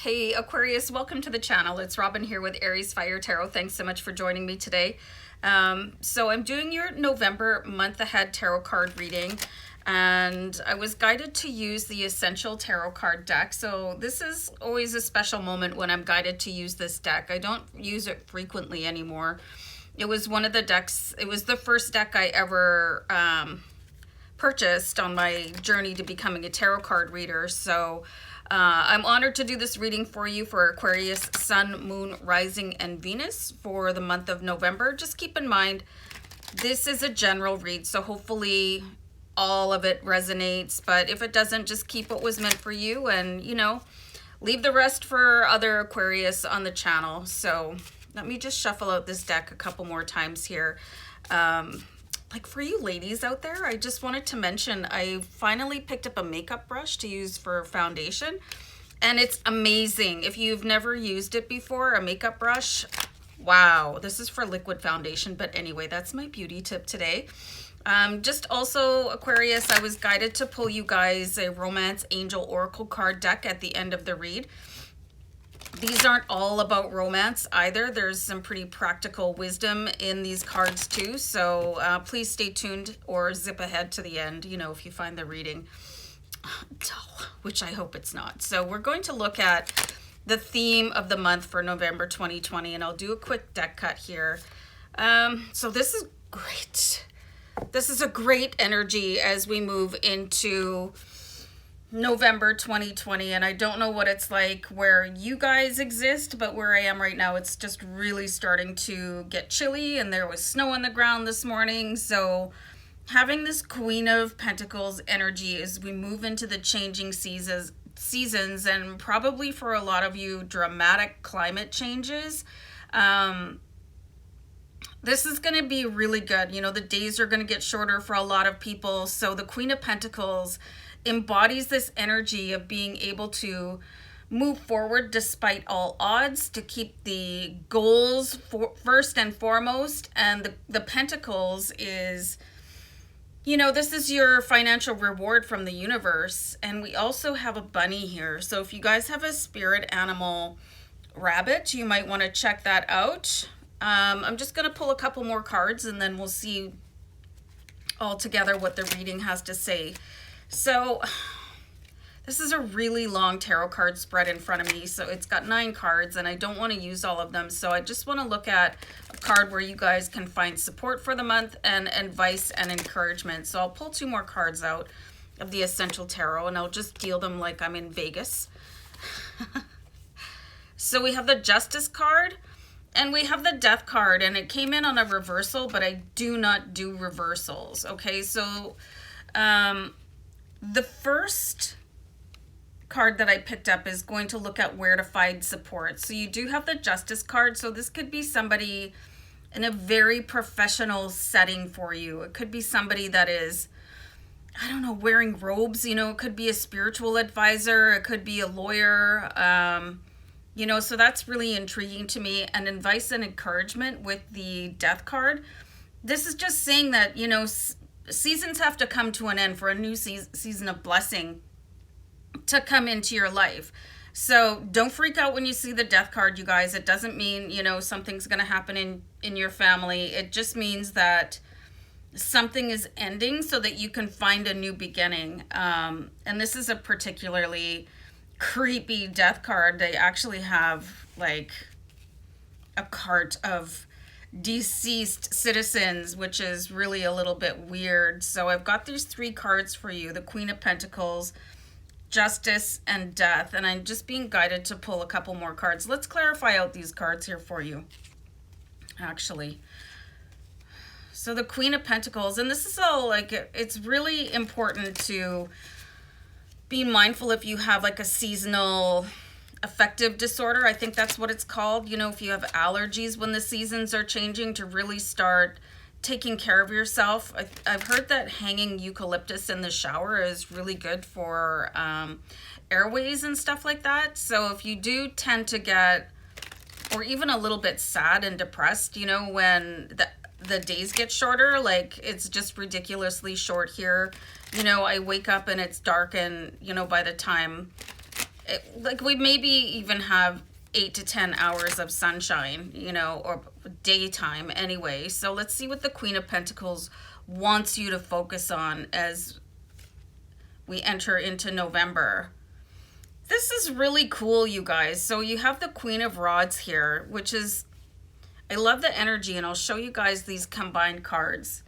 Hey Aquarius, welcome to the channel. It's Robin here with AriesFireTarot. Thanks so much for joining me today. So I'm doing your November month ahead tarot card reading, and I was guided to use the Essential Tarot card deck. So this is always a special moment when I'm guided to use this deck. I don't use it frequently anymore. It was one of the decks, it was the first deck I ever purchased on my journey to becoming a tarot card reader. So I'm honored to do this reading for you for Aquarius, Sun, Moon, Rising, and Venus for the month of November. Just keep in mind, this is a general read, so hopefully all of it resonates. But if it doesn't, just keep what was meant for you and, you know, leave the rest for other Aquarius on the channel. So let me just shuffle out this deck a couple more times here. Like for you ladies out there, I just wanted to mention I finally picked up a makeup brush to use for foundation, and it's amazing. If you've never used it before, a makeup brush, wow, this is for liquid foundation. But anyway, that's my beauty tip today. Just also, Aquarius, I was guided to pull you guys a Romance Angel Oracle card deck at the end of the read. These aren't all about romance either. There's some pretty practical wisdom in these cards too. So please stay tuned or zip ahead to the end, you know, if you find the reading dull, which I hope it's not. So we're going to look at the theme of the month for November 2020, and I'll do a quick deck cut here. So this is great. This is a great energy as we move into November 2020, and I don't know what it's like where you guys exist, but where I am right now, it's just really starting to get chilly, and there was snow on the ground this morning. So having this Queen of Pentacles energy as we move into the changing seasons, and probably for a lot of you, dramatic climate changes. This is going to be really good. You know, the days are going to get shorter for a lot of people. So the Queen of Pentacles embodies this energy of being able to move forward despite all odds, to keep the goals first and foremost. And the Pentacles is, you know, this is your financial reward from the universe. And we also have a bunny here. So if you guys have a spirit animal rabbit, you might want to check that out. I'm just going to pull a couple more cards and then we'll see all together what the reading has to say. So this is a really long tarot card spread in front of me. So it's got 9 cards and I don't want to use all of them. So I just want to look at a card where you guys can find support for the month and advice and encouragement. So I'll pull 2 more cards out of the Essential Tarot and I'll just deal them like I'm in Vegas. So we have the Justice card and we have the Death card, and it came in on a reversal, but I do not do reversals. Okay, so the first card that I picked up is going to look at where to find support. So you do have the Justice card. So this could be somebody in a very professional setting for you. It could be somebody that is, I don't know, wearing robes. You know, it could be a spiritual advisor. It could be a lawyer. You know, so that's really intriguing to me. And advice and encouragement with the Death card. This is just saying that, you know, seasons have to come to an end for a new season of blessing to come into your life. So don't freak out when you see the Death card, you guys. It doesn't mean, you know, something's going to happen in your family. It just means that something is ending so that you can find a new beginning. And this is a particularly creepy Death card. They actually have like a cart of deceased citizens, which is really a little bit weird. So I've got these 3 cards for you: the Queen of Pentacles, Justice, and Death. And I'm just being guided to pull a couple more cards. Let's clarify out these cards here for you, actually. So the Queen of Pentacles, and this is all like, it's really important to be mindful if you have like a seasonal affective disorder. I think that's what it's called. You know, if you have allergies when the seasons are changing, to really start taking care of yourself. I've heard that hanging eucalyptus in the shower is really good for airways and stuff like that. So if you do tend to get, or even a little bit sad and depressed, you know, when the days get shorter, like it's just ridiculously short here. You know, I wake up and it's dark, and, you know, by the time like we maybe even have 8 to 10 hours of sunshine, you know, or daytime anyway. So let's see what the Queen of Pentacles wants you to focus on as we enter into November. This is really cool, you guys. So you have the Queen of Rods here, which is, I love the energy, and I'll show you guys these combined cards.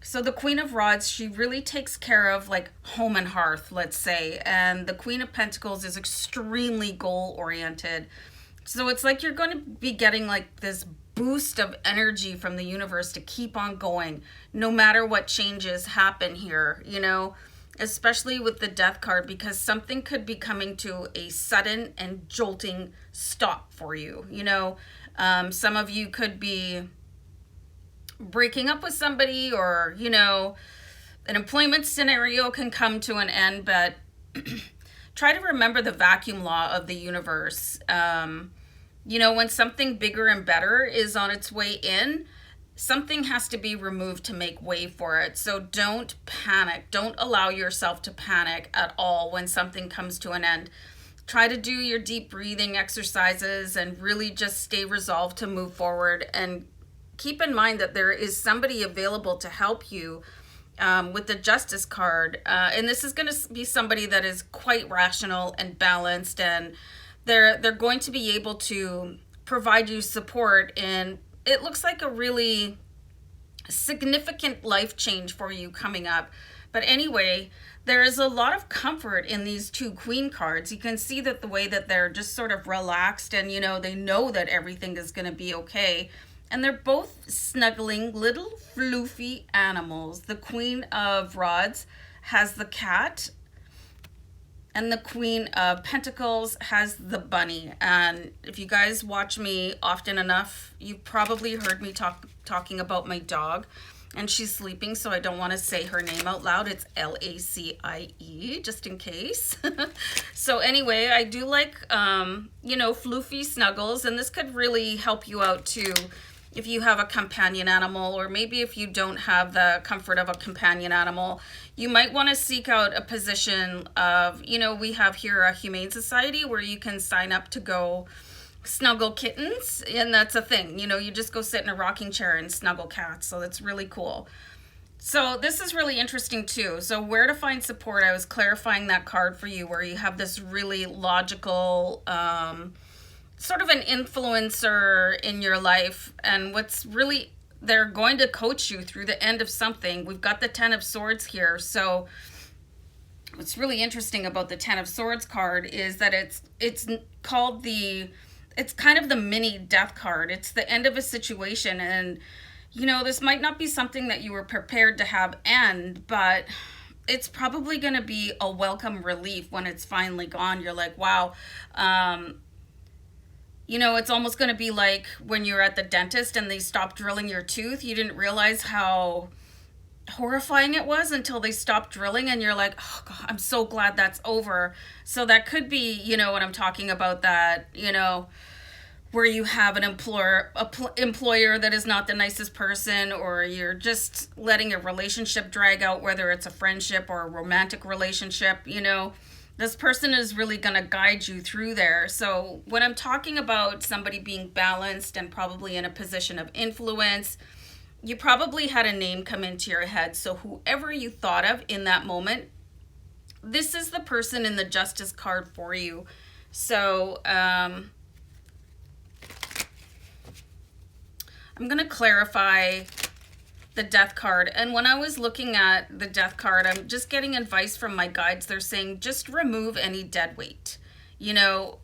So the Queen of Rods, she really takes care of like home and hearth, let's say. And the Queen of Pentacles is extremely goal oriented. So it's like you're going to be getting like this boost of energy from the universe to keep on going, no matter what changes happen here, you know, especially with the Death card, because something could be coming to a sudden and jolting stop for you. You know, some of you could be breaking up with somebody, or, you know, an employment scenario can come to an end, but try to remember the vacuum law of the universe. You know, when something bigger and better is on its way in, something has to be removed to make way for it. So don't panic. Don't allow yourself to panic at all when something comes to an end. Try to do your deep breathing exercises and really just stay resolved to move forward, and keep in mind that there is somebody available to help you with the Justice card. And this is going to be somebody that is quite rational and balanced, and they're going to be able to provide you support. And it looks like a really significant life change for you coming up. But anyway, there is a lot of comfort in these two Queen cards. You can see that the way that they're just sort of relaxed, and, you know, they know that everything is going to be okay. And they're both snuggling little floofy animals. The Queen of Rods has the cat, and the Queen of Pentacles has the bunny. And if you guys watch me often enough, you've probably heard me talking about my dog, and she's sleeping, so I don't want to say her name out loud. It's Lacie, just in case. So anyway, I do like, you know, floofy snuggles, and this could really help you out too if you have a companion animal, or maybe if you don't have the comfort of a companion animal. You might want to seek out a position of, you know, we have here a humane society where you can sign up to go snuggle kittens, and that's a thing. You know, you just go sit in a rocking chair and snuggle cats, so that's really cool. So this is really interesting too. So where to find support, I was clarifying that card for you, where you have this really logical sort of an influencer in your life, and what's really, they're going to coach you through the end of something. We've got the Ten of Swords here. So what's really interesting about the Ten of Swords card is that it's called it's kind of the mini Death card. It's the end of a situation, and, you know, this might not be something that you were prepared to have end, but it's probably going to be a welcome relief when it's finally gone. You're like, wow. You know, it's almost going to be like when you're at the dentist and they stop drilling your tooth. You didn't realize how horrifying it was until they stopped drilling, and you're like, oh God, I'm so glad that's over. So that could be, you know, what I'm talking about, that, you know, where you have an employer that is not the nicest person, or you're just letting a relationship drag out, whether it's a friendship or a romantic relationship. You know, this person is really going to guide you through there. So when I'm talking about somebody being balanced and probably in a position of influence, you probably had a name come into your head. So whoever you thought of in that moment, this is the person in the Justice card for you. So I'm going to clarify the Death card. And when I was looking at the Death card, I'm just getting advice from my guides. They're saying just remove any dead weight. You know,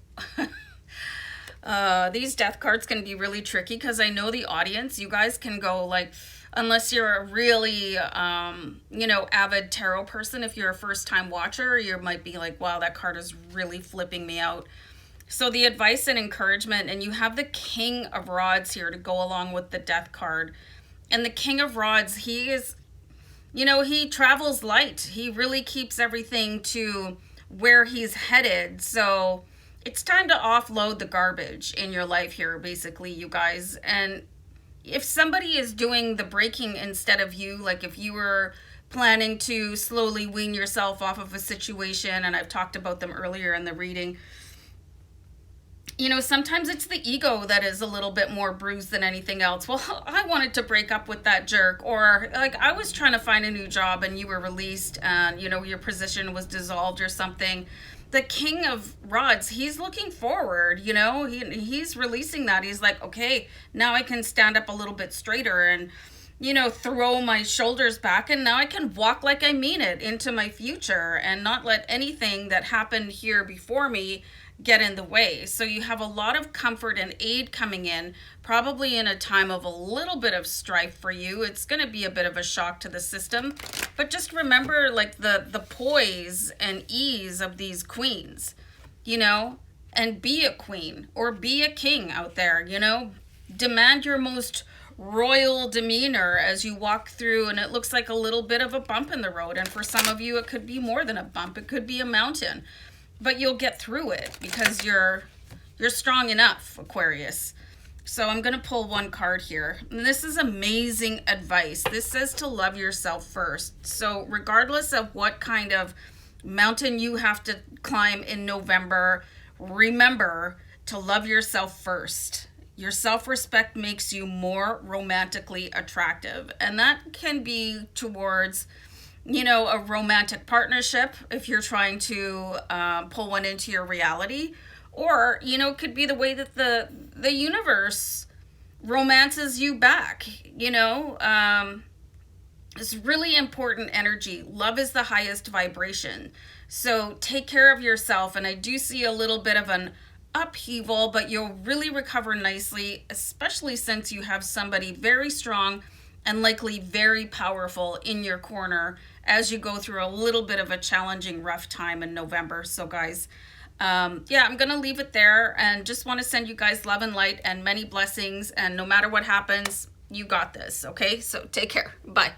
these Death cards can be really tricky, because I know the audience, you guys can go like, unless you're a really, you know, avid tarot person, if you're a first time watcher, you might be like, wow, that card is really flipping me out. So the advice and encouragement, and you have the King of Rods here to go along with the Death card. And the King of Rods, he is, you know, he travels light. He really keeps everything to where he's headed. So it's time to offload the garbage in your life here, basically, you guys. And if somebody is doing the breaking instead of you, like if you were planning to slowly wean yourself off of a situation, and I've talked about them earlier in the reading. You know, sometimes it's the ego that is a little bit more bruised than anything else. Well, I wanted to break up with that jerk, or like I was trying to find a new job and you were released and, you know, your position was dissolved or something. The King of Rods, he's looking forward, you know, he's releasing that. He's like, okay, now I can stand up a little bit straighter and, you know, throw my shoulders back, and now I can walk like I mean it into my future and not let anything that happened here before me get in the way. So you have a lot of comfort and aid coming in, probably in a time of a little bit of strife for you. It's going to be a bit of a shock to the system, but just remember like the poise and ease of these queens, you know, and be a queen or be a king out there, you know, demand your most royal demeanor as you walk through, and it looks like a little bit of a bump in the road, and for some of you it could be more than a bump, it could be a mountain, but you'll get through it because you're strong enough, Aquarius. So I'm going to pull one card here, and this is amazing advice. This says to love yourself first. So regardless of what kind of mountain you have to climb in November, remember to love yourself first. Your self-respect makes you more romantically attractive, and that can be towards, you know, a romantic partnership if you're trying to pull one into your reality, or, you know, it could be the way that the universe romances you back, you know. It's really important energy. Love is the highest vibration, so take care of yourself. And I do see a little bit of an upheaval, but you'll really recover nicely, especially since you have somebody very strong and likely very powerful in your corner as you go through a little bit of a challenging, rough time in November. So guys, yeah, I'm gonna leave it there and just want to send you guys love and light and many blessings, and no matter what happens, you got this. Okay, so take care. Bye.